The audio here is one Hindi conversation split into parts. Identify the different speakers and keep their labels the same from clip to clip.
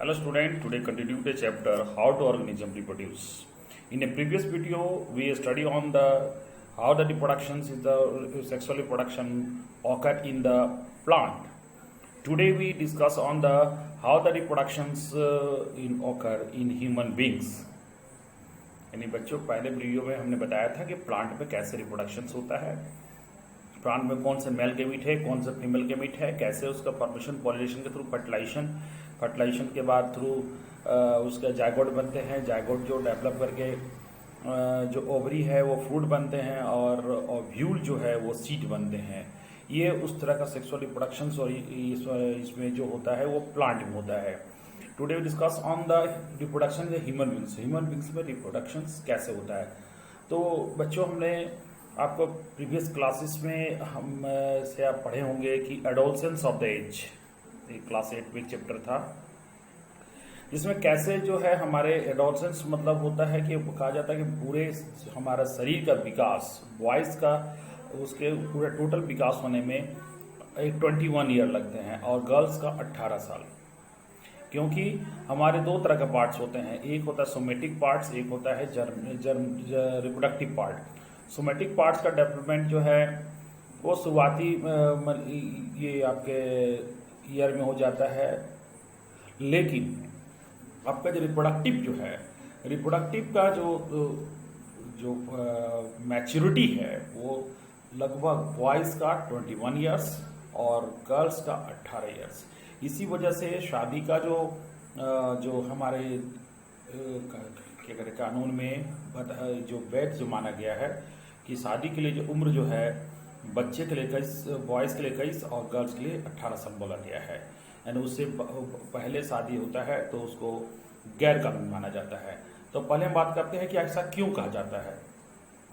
Speaker 1: Hello student, today continue the chapter how to organism reproduce. In a previous video, we study on the how the reproductions is the sexual reproduction occur in the plant. Today we discuss on the how the reproductions in occur in human beings. यानी बच्चों पहले वीडियो में हमने बताया था कि प्लांट में कैसे रिप्रोडक्शंस होता है, प्लांट में कौन से मेल गेमिट है, कौन से फीमेल गेमिट है, कैसे उसका फॉर्मेशन पॉलिनेशन के थ्रू फर्टिलाइजेशन के बाद थ्रू उसका जायगोट बनते हैं, जायगोट जो डेवलप करके जो ओवरी है वो फ्रूट बनते हैं और ओव्यूल जो है वो सीड बनते हैं। ये उस तरह का सेक्सुअल रिप्रोडक्शन और इसमें जो होता है वो प्लांट में होता है। Today we discuss on the reproduction in human beings में रिप्रोडक्शंस कैसे होता है। तो बच्चों हमने आपको प्रीवियस क्लासेस में हम से आप पढ़े होंगे कि adolescence of the age, class 8 में चैप्टर था जिसमें कैसे जो है हमारे एडोलसेंस मतलब होता है कि कहा जाता है कि पूरे हमारा शरीर का विकास, बॉयज़ का उसके पूरे टोटल विकास होने में 21 ईयर लगते हैं और गर्ल्स का 18 साल, क्योंकि हमारे दो तरह के पार्ट्स होते हैं, एक होता है सोमेटिक पार्ट्स, एक होता है रिप्रोडक्टिव पार्ट। सोमेटिक पार्ट्स का डेवलपमेंट जो है वो शुरुआती ये आपके ईयर में हो जाता है, लेकिन आपका जो रिप्रोडक्टिव जो है, रिप्रोडक्टिव का जो मैच्योरिटी है वो लगभग बॉयज़ का 21 ईयर्स और गर्ल्स का 18 ईयर्स। इसी वजह से शादी का जो हमारे क्या कहते कानून में जो वैध जो माना गया है कि शादी के लिए जो उम्र जो है बच्चे के लिए 21, बॉयज़ के लिए 21 और गर्ल्स के लिए 18 साल बोला गया है। यानी उससे पहले शादी होता है तो उसको गैर कानूनी माना जाता है। तो पहले हम बात करते हैं कि ऐसा क्यों कहा जाता है।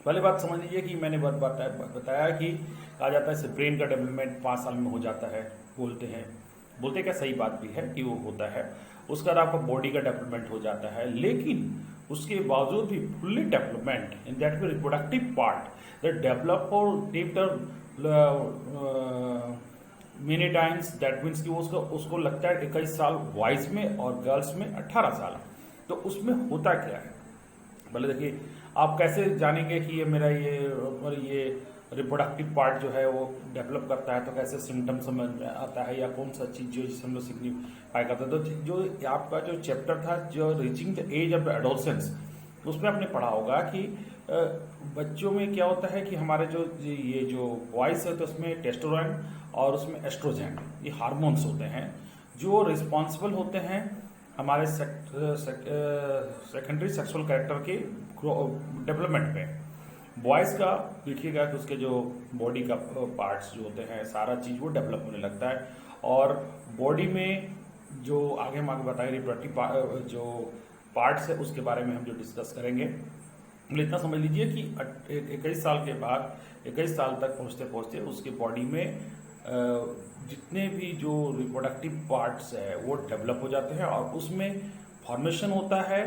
Speaker 1: पहले बात समझ लीजिए कि मैंने बताया कि कहा जाता है ब्रेन का डेवलपमेंट 5 साल में हो जाता है, बोलते क्या सही बात भी है कि वो होता है। उसके बाद आपका बॉडी का डेवलपमेंट हो जाता है, लेकिन उसके बावजूद भी फुल्ली डेवलपमेंट इन दैट में रिप्रोडक्टिव पार्ट दैट डेवलप और मेनी टाइम्स, दैट मीन्स कि उसको लगता है 21 साल बॉयज़ में और गर्ल्स में 18 साल। तो उसमें होता क्या है, पहले देखिए आप कैसे जानेंगे कि ये मेरा ये रिप्रोडक्टिव पार्ट जो है वो डेवलप करता है, तो कैसे सिम्टम समझ में आता है या कौन सा चीज़ जो जिससे हम लोग सिग्निफाई करते हैं। तो जो आपका जो चैप्टर था जो reaching the age of adolescence, उसमें आपने पढ़ा होगा कि बच्चों में क्या होता है कि हमारे ये जो बॉयज़ है तो उसमें टेस्टोस्टेरोन और उसमें एस्ट्रोजन, ये हार्मोन्स होते हैं जो रिस्पॉन्सिबल होते हैं हमारे सेकेंडरी सेक्सुअल कैरेक्टर के डेवलपमेंट में। बॉयज़ का देखिएगा कि उसके जो बॉडी का पार्ट्स जो होते हैं सारा चीज़ वो डेवलप होने लगता है, और बॉडी में जो आगे हम बताएं रिप्रोडक्टिव जो पार्ट्स है उसके बारे में हम जो डिस्कस करेंगे। इतना समझ लीजिए कि 21 साल के बाद 21 साल तक पहुँचते पहुँचते उसके बॉडी में जितने भी जो रिप्रोडक्टिव पार्ट्स है वो डेवलप हो जाते हैं और उसमें फॉर्मेशन होता है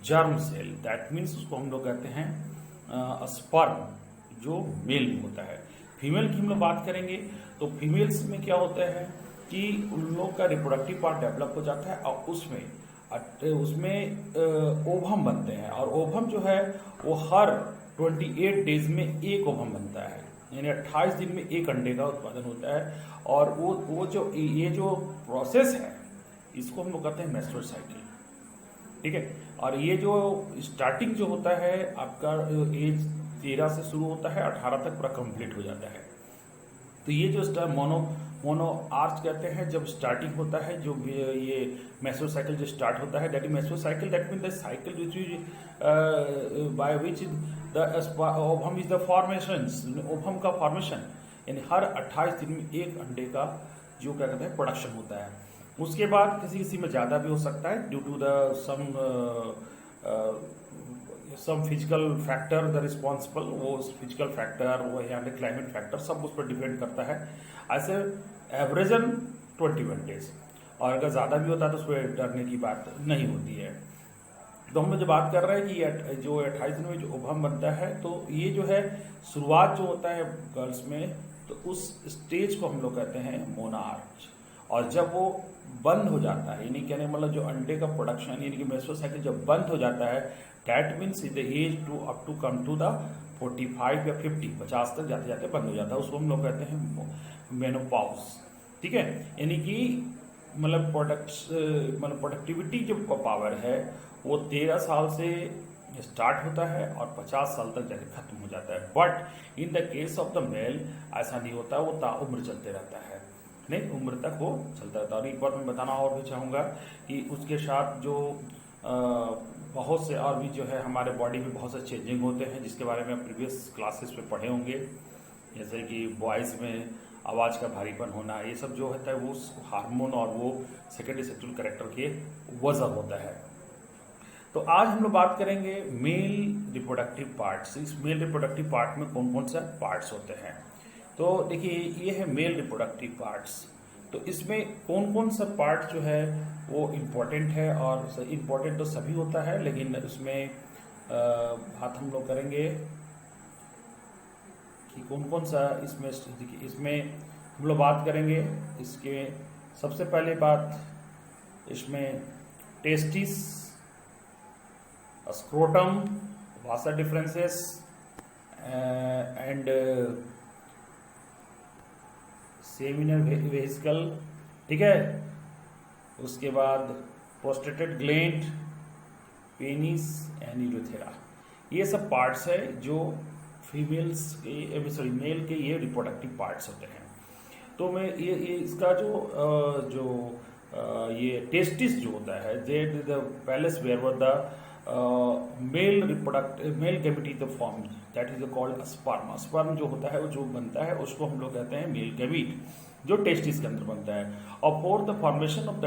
Speaker 1: जर्म सेल, दैट मीन्स उसको हम लोग कहते हैं स्पर्म, जो मेल में होता है। फीमेल की हम लोग बात करेंगे तो फीमेल्स में क्या होता है कि उन लोग का रिप्रोडक्टिव पार्ट डेवलप हो जाता है और उसमें ओवम बनते हैं, और ओवम जो है वो हर 28 डेज में एक ओवम बनता है, यानी 28 दिन में एक अंडे का उत्पादन होता है। और वो जो ये जो प्रोसेस है इसको हम लोग कहते हैं मेंस्ट्रुअल साइकिल, ठीक है। और ये जो स्टार्टिंग जो होता है आपका एज 13 से शुरू होता है, 18 तक पूरा कंप्लीट हो जाता है। तो ये जो मोनो आर्च कहते हैं जब स्टार्टिंग होता है, जो ये मेंस्ट्रुअल साइकिल जो स्टार्ट होता है, that is menstrual cycle, that mean the cycle which is by which the ovum is the formation, ovum का फॉर्मेशन, यानी हर 28 दिन में एक अंडे का जो क्या कहते हैं प्रोडक्शन होता है। उसके बाद किसी में ज़्यादा भी हो सकता है due to the some physical factor the responsible, वो फिजिकल फैक्टर वो यहाँ पे क्लाइमेट फैक्टर सब उस पर डिपेंड करता है। ऐसे एवरेजन 21 डेज, और अगर ज़्यादा भी होता है तो उस पर डरने की बात नहीं होती है। तो हम लोग जो बात कर रहे हैं कि ये जो 28 दिन में जो ओवम बनता है, तो ये जो है शुरुआत जो होता है गर्ल्स में, तो उस स्टेज को हम लोग कहते हैं मोनार्च। और जब वो बंद हो जाता है, यानी कहने मतलब जो अंडे का प्रोडक्शन यानी कि मेंस्ट्रुअल साइकिल जब बंद हो जाता है, that means the age to up to come to the 45 या 50 तक जाते जाते बंद हो जाता है, उसको हम लोग कहते हैं मेनोपॉज। ठीक है, यानी कि मतलब प्रोडक्टिविटी जो पावर है वो 13 साल से स्टार्ट होता है और 50 साल तक जाके खत्म हो जाता है। But in the case of the male ऐसा नहीं होता, वो ताउम्र चलते रहता है, नहीं उम्र तक वो चलता रहता है। और एक बार मैं बताना और भी चाहूँगा कि उसके साथ जो बहुत से और भी जो है हमारे बॉडी में बहुत से चेंजिंग होते हैं, जिसके बारे में आप प्रीवियस क्लासेस में पढ़े होंगे, जैसे कि बॉयज़ में आवाज़ का भारीपन होना, ये सब जो होता है वो हार्मोन और वो सेकेंडरी सेक्सुअल कैरेक्टर के वजह होता है। तो आज हम लोग बात करेंगे मेल रिप्रोडक्टिव पार्ट्स। इस मेल रिप्रोडक्टिव पार्ट में कौन कौन सा पार्ट्स होते हैं। तो देखिए ये है मेल रिप्रोडक्टिव पार्ट्स। तो इसमें कौन कौन सा पार्ट जो है वो इम्पोर्टेंट है, और इम्पोर्टेंट तो सभी होता है, लेकिन उसमें बात हम लोग करेंगे कि कौन कौन सा इसमें हम लोग बात करेंगे। इसके सबसे पहले बात इसमें testis, scrotum, Vasa differences and seminal vesicle. ठीक है, उसके बाद प्रोस्टेटेड ग्लैंड, पेनिस एंड यूरेथ्रा। ये सब पार्ट्स है जो फीमेल्स के मेल के ये रिप्रोडक्टिव पार्ट्स होते हैं। तो मैं ये इसका ये टेस्टिस जो होता है, that is the palace where were the male gamete is the form, that is called sperm. Sperm जो होता है वो जो बनता है उसको हम लोग कहते हैं मेल गैमेट, जो टेस्टिस के अंदर बनता है। और for the formation of the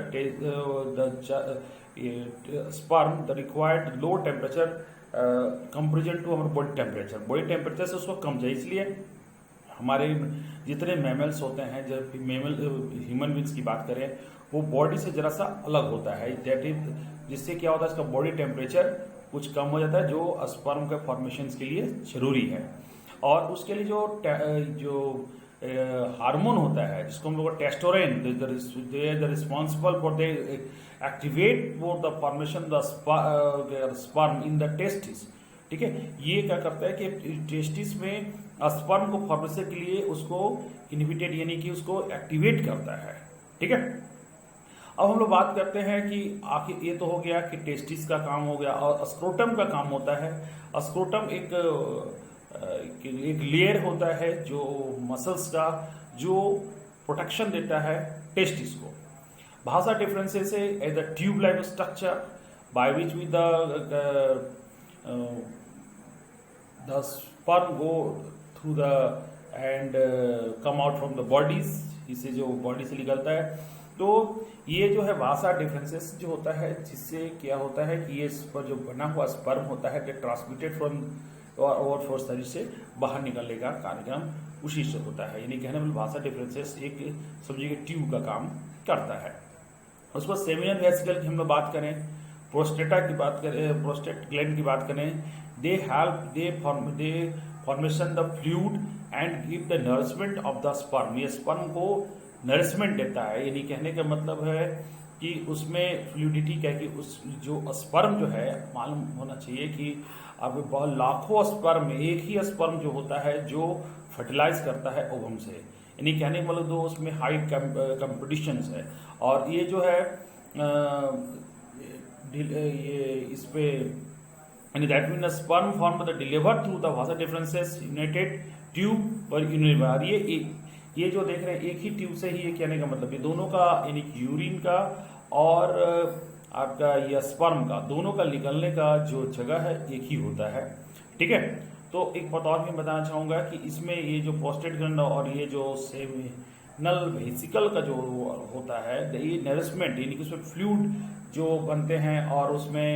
Speaker 1: sperm the required low temperature comparison to हमारे बॉडी टेम्परेचर से उसको कम चाहिए। इसलिए हमारे जितने मैमल्स होते हैं, जब ह्यूमन बींग्स की बात करें, वो बॉडी से जरा सा अलग होता है, दैट इज जिससे क्या होता है इसका बॉडी टेम्परेचर कुछ कम हो जाता है, जो स्पर्म के फॉर्मेशन के लिए जरूरी है। और उसके लिए जो हार्मोन होता है जिसको हम लोग testosterone, they are responsible for the activate for the formation the sperm in the testis. ठीक है, ये क्या करता है कि टेस्टिस में स्पर्म को फॉर्मेशन के लिए उसको इनहिबिटेड यानी कि उसको एक्टिवेट करता है। ठीक है, अब हम लोग बात करते हैं कि आखिर ये तो हो गया कि टेस्टिस का काम हो गया, और स्क्रोटम का काम होता है। स्क्रोटम एक लेयर होता है जो मसल्स का जो प्रोटेक्शन देता है टेस्टिस को। भाषा डिफरेंसेस है as a tube like structure by which we the sperm go through the end come out from the bodies, इसे जो बॉडी से निकलता है। तो ये जो है वासा डिफरेंसेस जो होता है, जिससे क्या होता है कि ये इस पर जो बना हुआ स्पर्म होता है ट्रांसमिटेड फ्रॉम और फोर शरीर से बाहर निकलने का कार्यक्रम उसी से होता है। यानी कहने वाले वासा डिफरेंसेस एक समझिए ट्यूब का काम करता है। उसको सेमिनल वेसिकल की हम लोग बात करें, प्रोस्टेटा की बात करें, प्रोस्टेट ग्लैंड की बात करें, they formation the fluid and give the nourishment of the sperm. ये स्पर्म को नरिशमेंट देता है, यानी कहने का मतलब है कि उसमें फ्लूइडिटी क्या कि उस जो स्पर्म जो है, मालूम होना चाहिए कि अब बहुत लाखों स्पर्म में एक ही स्पर्म जो होता है जो फर्टिलाइज करता है ओवम से, यानी कहने का मतलब दो उसमें हाई कंपटीशन है। और ये जो है ये इस पे यानी that mean sperm form the deliver through the Vasa differences United tube और यूनिवार। ये जो देख रहे हैं एक ही ट्यूब से ही, ये कहने का मतलब ये दोनों का यानी यूरिन का और आपका ये स्पर्म का दोनों का निकलने का जो जगह है एक ही होता है। ठीक है, तो एक बात और मैं बताना चाहूँगा कि इसमें ये जो प्रोस्टेट ग्लैंड और ये जो सेमिनल वेसिकल का जो होता है, ये नरिशमेंट यानी कि उसमें फ्लूइड जो बनते हैं और उसमें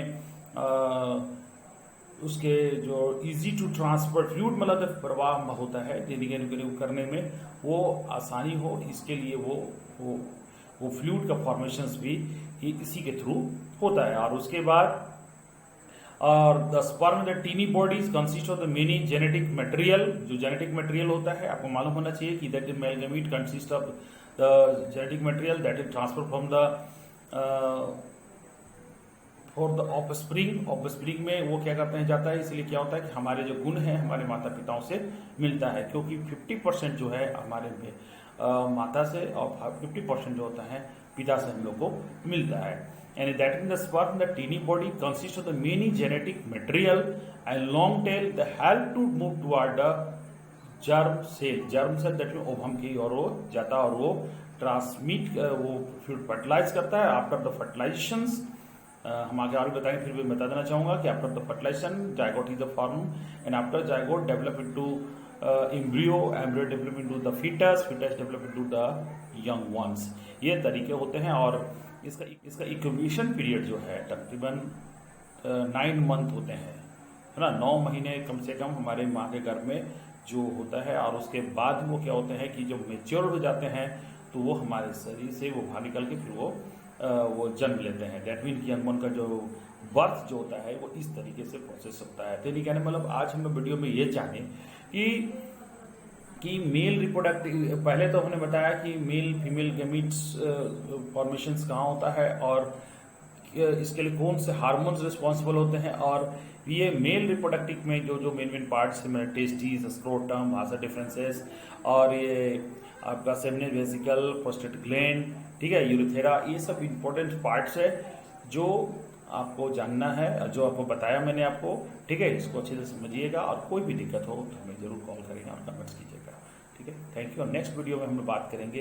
Speaker 1: उसके जो इजी टू ट्रांसफर फ्लूइड मतलब प्रवाह होता है यानी करने में वो आसानी हो, इसके लिए वो फ्लूइड का फॉर्मेशंस भी इसी के थ्रू होता है। और उसके बाद और the sperm the tiny bodies consist of the many genetic material. जो जेनेटिक मटेरियल होता है आपको मालूम होना चाहिए कि that male gamete consist of the genetic material that is transfer from the for the offspring में वो क्या करते हैं जाता है, इसलिए क्या होता है कि हमारे जो गुण हैं हमारे माता पिताओं से मिलता है, क्योंकि 50% जो है हमारे में माता से और 50% जो होता है पिता से हम लोग को मिलता है। And that in the sperm the tiny body consist of the many genetic material and long tail the help to move toward the germ cell that mean ovum की और वो जाता है और वो ट्रांसमिट वो फिर फर्टिलाइज करता है। आफ्टर द फर्टिलाइजेशंस हम आगे और बताएंगे, फिर भी बता देना चाहूंगा कि after the fertilisation zygote is the form and after zygote develop into embryo develop into the foetus develop into the young ones. ये तरीके होते हैं और इसका इंक्यूबेशन पीरियड जो है तकरीबन 9 मंथ होते हैं, है ना। 9 महीने कम से कम हमारे माँ के गर्भ में जो होता है, और उसके बाद वो क्या होते हैं कि जब मेच्योर हो जाते हैं तो वो हमारे शरीर से वो बाहर निकल के फिर वो जन्म लेते हैं। दैट मीन कि यंग का जो बर्थ जो होता है वो इस तरीके से प्रोसेस होता है। तो नहीं कहने मतलब आज हम वीडियो में ये जाने कि मेल रिप्रोडक्टिव, पहले तो हमने बताया कि मेल फीमेल गैमीट्स फॉर्मेशंस कहाँ होता है और इसके लिए कौन से हार्मोन्स रिस्पॉन्सिबल होते हैं, और ये मेल रिप्रोडक्टिव में जो मेन पार्ट्स हैं, टेस्टिस, स्क्रोटम, वासा डिफरेंसेस, और ये आपका सेमिनल वेसिकल, प्रोस्टेट ग्लैंड, ठीक है, यूरिथेरा, ये सब इंपॉर्टेंट पार्ट्स है जो आपको जानना है, जो आपको बताया मैंने आपको, ठीक है। इसको अच्छे से समझिएगा और कोई भी दिक्कत हो तो हमें जरूर कॉल करेंगे और कमेंट्स कीजिएगा, ठीक है। Thank you. और नेक्स्ट वीडियो में हम लोग बात करेंगे